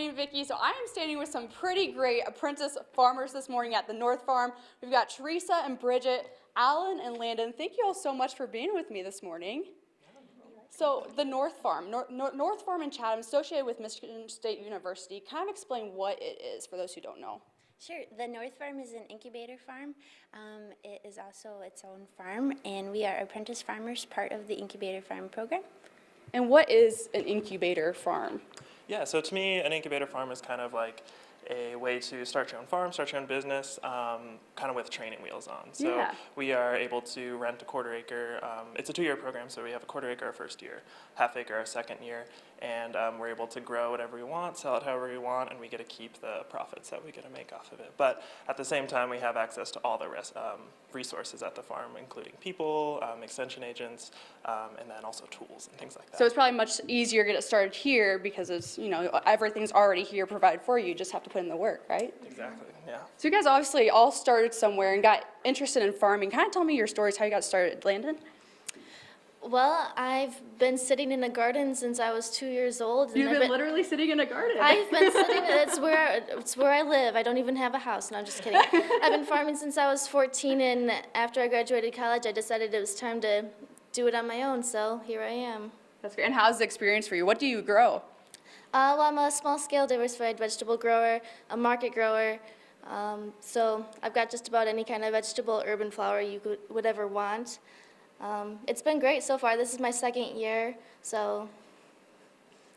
morning, Vicki. So I am standing with some pretty great apprentice farmers this morning at the North Farm. We've got Teresa and Bridget, Alan and Landon. Thank you all so much for being with me this morning. So the North Farm, North Farm in Chatham, associated with Michigan State University. Kind of explain what it is for those who don't know. Sure. The North Farm is an incubator farm. It is also its own farm, and we are apprentice farmers, part of the incubator farm program. And what is an incubator farm? Yeah, so to me, an incubator farm is kind of like a way to start your own farm, start your own business, kind of with training wheels on. So we are able to rent a quarter acre. It's a 2-year program, so we have a quarter acre our first year, half acre our second year, and we're able to grow whatever we want, sell it however we want, and we get to keep the profits that we get to make off of it. But at the same time, we have access to all the resources at the farm, including people, extension agents, and then also tools and things like that. So it's probably much easier to get it started here because it's, everything's already here provided for you. You just have to put in the work, right? Exactly, yeah. So you guys obviously all started somewhere and got interested in farming. Kind of tell me your stories, how you got started, Landon? Well, I've been sitting in a garden since I was 2 years old. You've been literally sitting in a garden. I've been sitting, it's where I live. I don't even have a house. No, I'm just kidding. I've been farming since I was 14, and after I graduated college, I decided it was time to do it on my own, so here I am. That's great. And how's the experience for you? What do you grow? Well, I'm a small-scale diversified vegetable grower, a market grower, so I've got just about any kind of vegetable, herb, and flower you would ever want. It's been great so far. This is my second year, so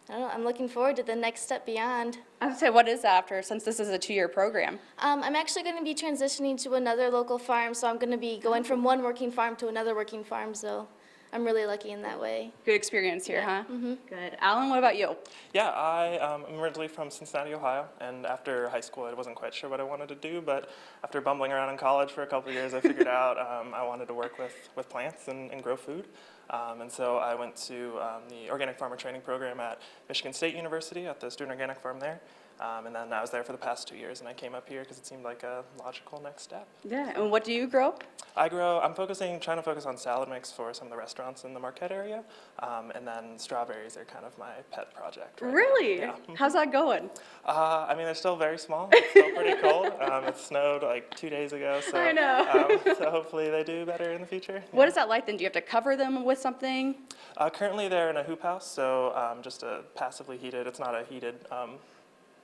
I don't know, I'm looking forward to the next step beyond. I would say, what is that after, since this is a 2-year program? I'm actually going to be transitioning to another local farm, so I'm going to be going from one working farm to another working farm, so I'm really lucky in that way. Good experience here, huh? Mm-hmm. Good. Alan, what about you? Yeah, I'm originally from Cincinnati, Ohio, and after high school I wasn't quite sure what I wanted to do, but after bumbling around in college for a couple of years I figured out I wanted to work with plants and grow food. And so I went to the Organic Farmer Training Program at Michigan State University at the Student Organic Farm there. And then I was there for the past 2 years, and I came up here because it seemed like a logical next step. Yeah, and what do you grow? I'm trying to focus on salad mix for some of the restaurants in the Marquette area, and then strawberries are kind of my pet project. Right Really? now. Yeah. How's that going? I mean, they're still very small. It's still pretty cold. It snowed like 2 days ago, so I know. So hopefully they do better in the future. What is that like then? Do you have to cover them with something? Currently they're in a hoop house, so just a passively heated. It's not a heated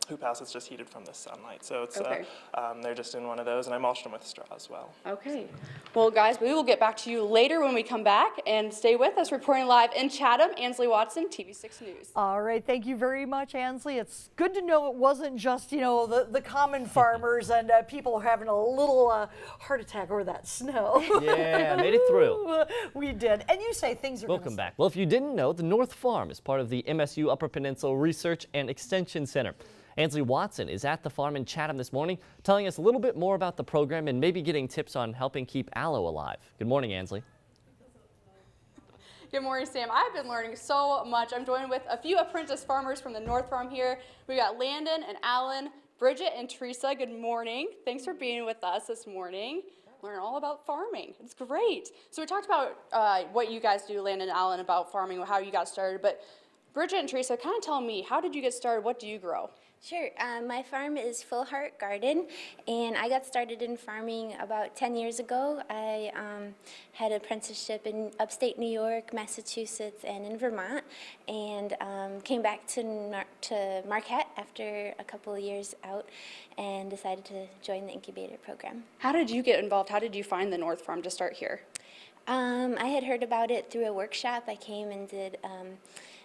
hoop house, it's just heated from the sunlight. So it's they're just in one of those, and I mulched them with straw as well. Okay. Well, guys, we will get back to you later when we come back, and stay with us. Reporting live in Chatham, Ansley Watson, TV6 News. All right, thank you very much, Ansley. It's good to know it wasn't just, the common farmers and people are having a little heart attack over that snow. Yeah, made it through. We did. And you say things are Welcome back. Well, if you didn't know, the North Farm is part of the MSU Upper Peninsula Research and Extension Center. Ansley Watson is at the farm in Chatham this morning, telling us a little bit more about the program and maybe getting tips on helping keep aloe alive. Good morning, Ansley. Good morning, Sam. I've been learning so much. I'm joined with a few apprentice farmers from the North Farm here. We got Landon and Alan, Bridget and Teresa. Good morning. Thanks for being with us this morning. Learn all about farming. It's great. So we talked about what you guys do, Landon and Alan, about farming, how you got started. But Bridget and Teresa, kind of tell me, how did you get started? What do you grow? Sure. My farm is Full Heart Garden, and I got started in farming about 10 years ago. I had an apprenticeship in upstate New York, Massachusetts, and in Vermont, and came back to Marquette after a couple of years out and decided to join the incubator program. How did you get involved? How did you find the North Farm to start here? I had heard about it through a workshop. I came and did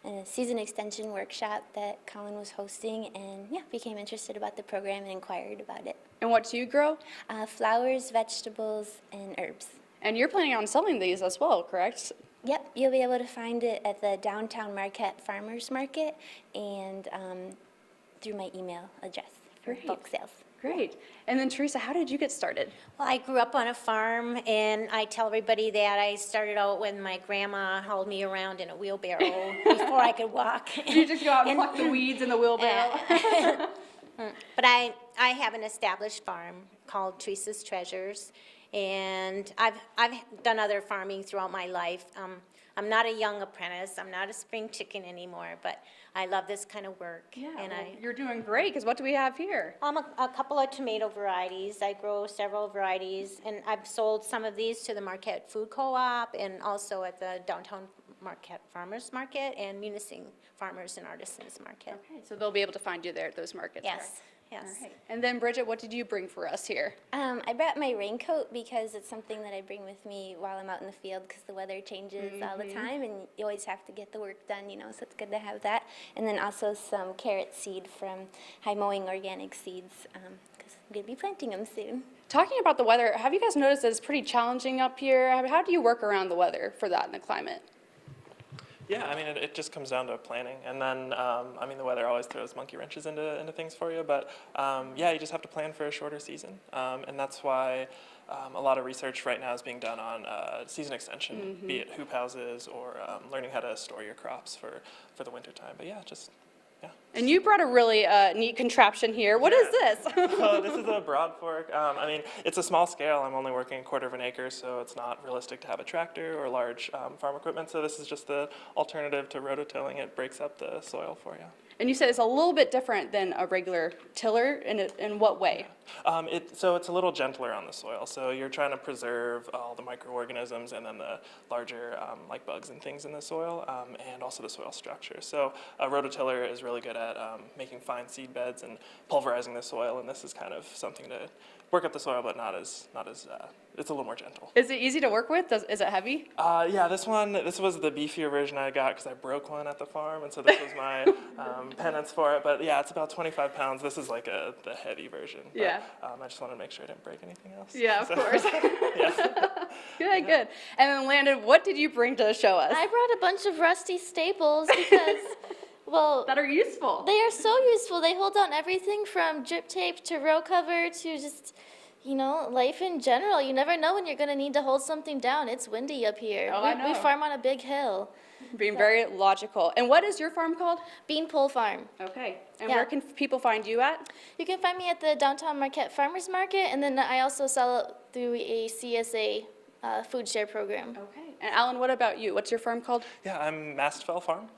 a season extension workshop that Colin was hosting, and became interested about the program and inquired about it. And what do you grow? Flowers, vegetables, and herbs. And you're planning on selling these as well, correct? Yep, you'll be able to find it at the downtown Marquette Farmers Market and through my email address for bulk sales. Great. And then Teresa, how did you get started? Well, I grew up on a farm, and I tell everybody that I started out when my grandma hauled me around in a wheelbarrow before I could walk. You just go out and pluck the weeds in the wheelbarrow? But I have an established farm called Teresa's Treasures, and I've done other farming throughout my life. I'm not a young apprentice. I'm not a spring chicken anymore, but I love this kind of work. Yeah, And well, you're doing great, because what do we have here? a couple of tomato varieties. I grow several varieties, and I've sold some of these to the Marquette Food Co-op and also at the downtown Marquette Farmers Market and Munising Farmers and Artisans Market. Okay, so they'll be able to find you there at those markets. Yes, correct? yes. All right. And then Bridget, what did you bring for us here? I brought my raincoat because it's something that I bring with me while I'm out in the field because the weather changes all the time and you always have to get the work done, you know, so it's good to have that. And then also some carrot seed from High Mowing Organic Seeds because I'm going to be planting them soon. Talking about the weather, have you guys noticed that it's pretty challenging up here? How do you work around the weather for that and the climate? Yeah, I mean, it just comes down to planning. And then, I mean, the weather always throws monkey wrenches into things for you. But yeah, you just have to plan for a shorter season. And that's why a lot of research right now is being done on season extension, be it hoop houses or learning how to store your crops for the winter time. But yeah, just, yeah. And you brought a really neat contraption here. What is this? This is a broad fork. I mean, it's a small scale. I'm only working a quarter of an acre, so it's not realistic to have a tractor or large farm equipment. So this is just the alternative to rototilling. It breaks up the soil for you. And you said it's a little bit different than a regular tiller. In what way? So it's a little gentler on the soil. So you're trying to preserve all the microorganisms and then the larger like bugs and things in the soil, and also the soil structure. So a rototiller is really good at making fine seed beds and pulverizing the soil, and this is kind of something to work up the soil, but not as it's a little more gentle. Is it easy to work with? Is it heavy? Yeah, this was the beefier version I got because I broke one at the farm, and so this was my penance for it. But yeah, it's about 25 pounds. This is like the heavy version. But, Yeah. I just wanted to make sure I didn't break anything else. Yeah, of So- course. Yeah. Good. And then Landon, what did you bring to show us? I brought a bunch of rusty staples because, well, That are useful. they are so useful. They hold on everything from drip tape to row cover to just, you know, life in general. You never know when you're going to need to hold something down. It's windy up here. Oh, I We know. farm on a big hill. Being very logical. And what is your farm called? Beanpole Farm. Okay. And Yeah. where can people find you at? You can find me at the downtown Marquette Farmers Market, and then I also sell it through a CSA food share program. Okay. And Alan, what about you? What's your farm called? Yeah, I'm Mastfell Farm,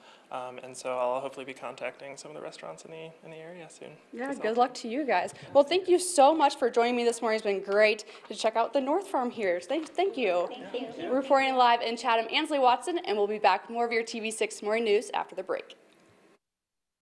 and so I'll hopefully be contacting some of the restaurants in the area soon. Yeah, good luck to you guys. Well, thank you so much for joining me this morning. It's been great to check out the North Farm here. Thank you. Thank you. Reporting live in Chatham, Ansley Watson, and we'll be back with more of your TV6 Morning News after the break.